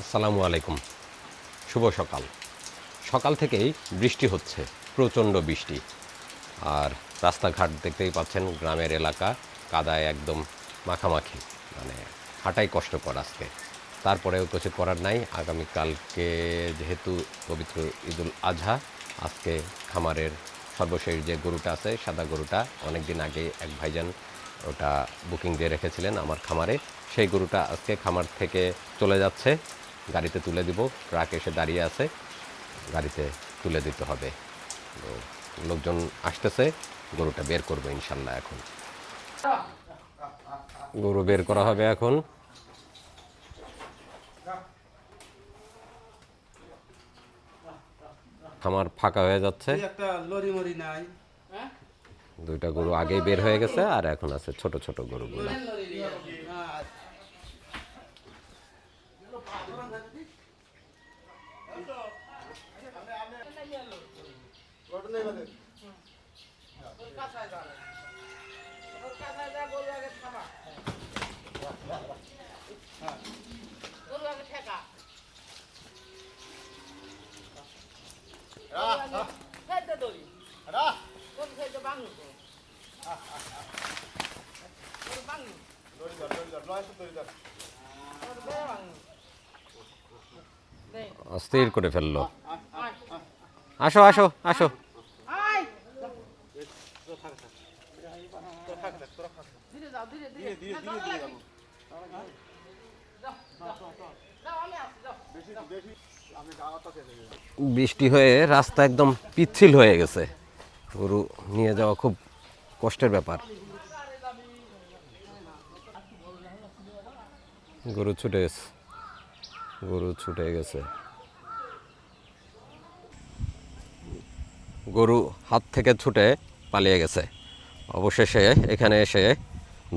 আসসালামু আলাইকুম। শুভ সকাল। সকাল থেকেই বৃষ্টি হচ্ছে, প্রচণ্ড বৃষ্টি। আর রাস্তাঘাট দেখতেই পাচ্ছেন, গ্রামের এলাকা কাদায় একদম মাখামাখি, মানে হাঁটাই কষ্টকর আজকে। তারপরেও কিছু করার নাই। আগামীকালকে যেহেতু পবিত্র ঈদুল আজহা, আজকে খামারের সর্বশেষ যে গরুটা আছে, সাদা গরুটা, অনেক দিন আগে এক ভাইজান ওটা বুকিং দিয়ে রেখেছিলেন আমার খামারে, সেই গরুটা আজকে খামার থেকে চলে যাচ্ছে। গাড়িতে তুলে দিব, ট্রাক এসে দাঁড়িয়ে আছে, গাড়িতে তুলে দিতে হবে। তো লোকজন আসতেছে, গরুটা বের করবো ইনশাল্লাহ। এখন গরু বের করা হবে। এখন খামার ফাঁকা হয়ে যাচ্ছে। দুইটা গরু আগেই বের হয়ে গেছে, আর এখন আছে ছোট ছোট গরুগুলো। অস্থির করে ফেললো। আসো আসো আসো। বৃষ্টি হয়ে রাস্তা একদম পিচ্ছিল হয়ে গেছে, গরু নিয়ে যাওয়া খুব কষ্টের ব্যাপার। গরু ছুটে গেছে, গরু ছুটে গেছে। গরু হাত থেকে ছুটে পালিয়ে গেছে। অবশেষে এখানে এসে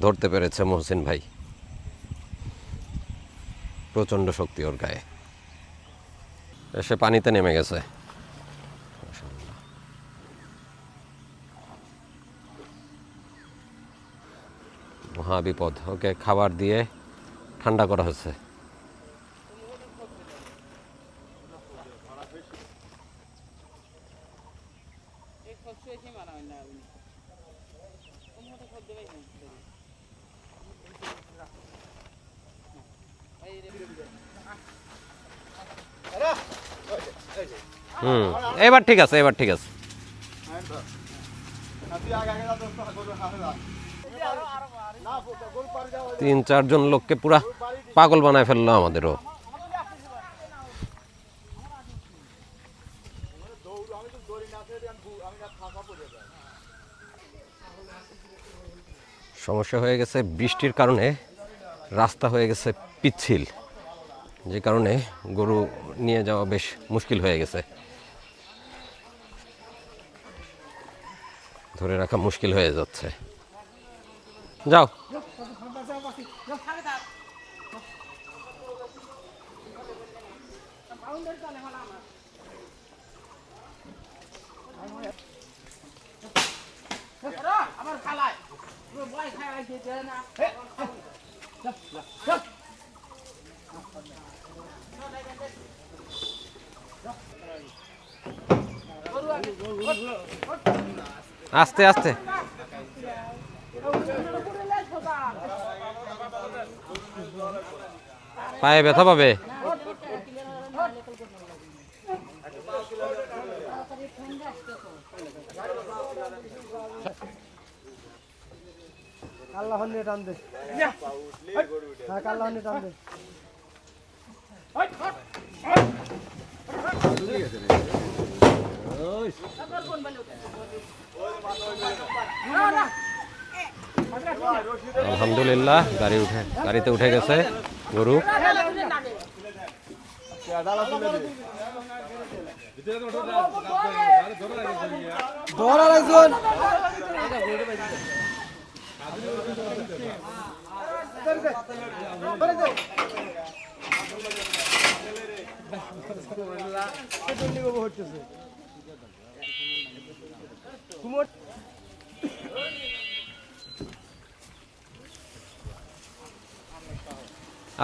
ধরতে পেরেছে মহসিন ভাই। প্রচণ্ড শক্তি ওর গায়ে। এসে পানিতে নেমে গেছে। মহা বিপদ। ওকে খাবার দিয়ে ঠান্ডা করা হয়েছে। এবার ঠিক আছে, এবার ঠিক আছে। তিন চারজন লোককে পুরা পাগল বানায় ফেললো আমাদেরও। সমস্যা হয়ে গেছে, বৃষ্টির কারণে রাস্তা হয়ে গেছে পিচ্ছিল, যে কারণে গরু নিয়ে যাওয়া বেশ মুশকিল হয়ে গেছে। ধরে রাখা মুশকিল হয়ে যাচ্ছে। যাও। আস্তে আস্তে। পায়ে ব্যথা পাবে। আল্লাহ নিয়ে টান দে, আল্লাহ নিয়ে টান দে। আলহামদুলিল্লাহ, গাড়িতে উঠে গেছে গরু।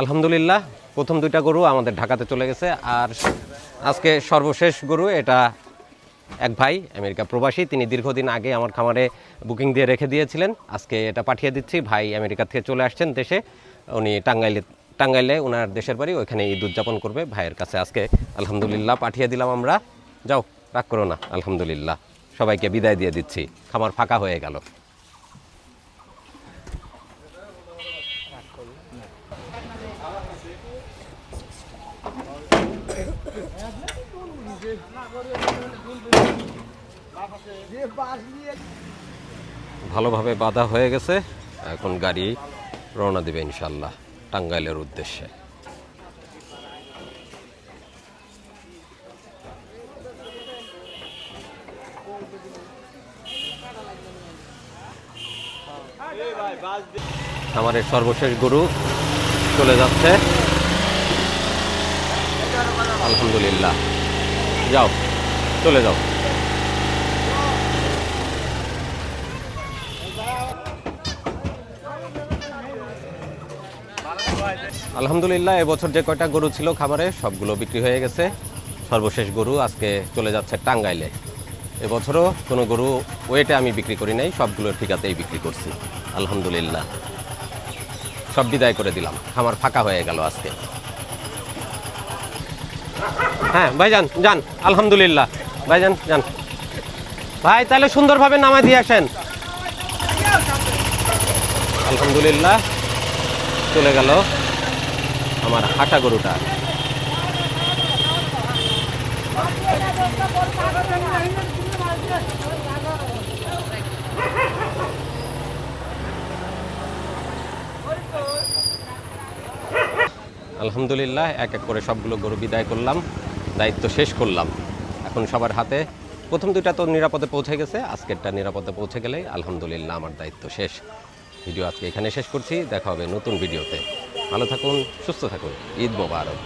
আলহামদুলিল্লাহ, প্রথম দুইটা গরু আমাদের ঢাকাতে চলে গেছে, আর আজকে সর্বশেষ গরু এটা এক ভাই আমেরিকা প্রবাসী, তিনি দীর্ঘদিন আগে আমার খামারে বুকিং দিয়ে রেখে দিয়েছিলেন। আজকে এটা পাঠিয়ে দিচ্ছি। ভাই আমেরিকা থেকে চলে আসছেন দেশে, উনি টাঙ্গাইলে ওনার দেশের বাড়ি, ওইখানে ঈদ উদযাপন করবে। ভাইয়ের কাছে আজকে আলহামদুলিল্লাহ পাঠিয়ে দিলাম আমরা। যাও, রাগ করো না, আলহামদুলিল্লাহ সবাইকে বিদায় দিয়ে দিচ্ছি। খামার ফাঁকা হয়ে গেল। ভালোভাবে বাধা হয়ে গেছে, এখন গাড়ি রওনা দেবে ইনশাল্লাহ টাঙ্গাইলের উদ্দেশ্যে। আমাদের সর্বশেষ গরু চলে যাচ্ছে আলহামদুলিল্লাহ। যাও, চলে যাও। আলহামদুলিল্লাহ এবছর যে কয়টা গরু ছিল খামারে সবগুলো বিক্রি হয়ে গেছে। সর্বশেষ গরু আজকে চলে যাচ্ছে টাঙ্গাইলে। এবছরও কোনো গরু ওয়েটে আমি বিক্রি করি নাই, সবগুলো ঠিকাতেই বিক্রি করছি আলহামদুলিল্লাহ। সব বিদায় করে দিলাম, খামার ফাঁকা হয়ে গেল আজকে। হ্যাঁ ভাইজান যান, আলহামদুলিল্লাহ ভাইজান যান। ভাই তাহলে সুন্দরভাবে নামায় দিয়ে আসেন। আলহামদুলিল্লাহ চলে গেল আমার হাঁটা গরুটা। আলহামদুলিল্লাহ এক এক করে সবগুলো গরু বিদায় করলাম, দায়িত্ব শেষ করলাম। এখন সবার হাতে প্রথম দুইটা তো নিরাপদে পৌঁছে গেছে, আজকেরটা নিরাপদে পৌঁছে গেলেই আলহামদুলিল্লাহ আমার দায়িত্ব শেষ। ভিডিও আজকে এখানে শেষ করছি, দেখা হবে নতুন ভিডিওতে। ভালো থাকুন, সুস্থ থাকুন, ঈদ মোবারক।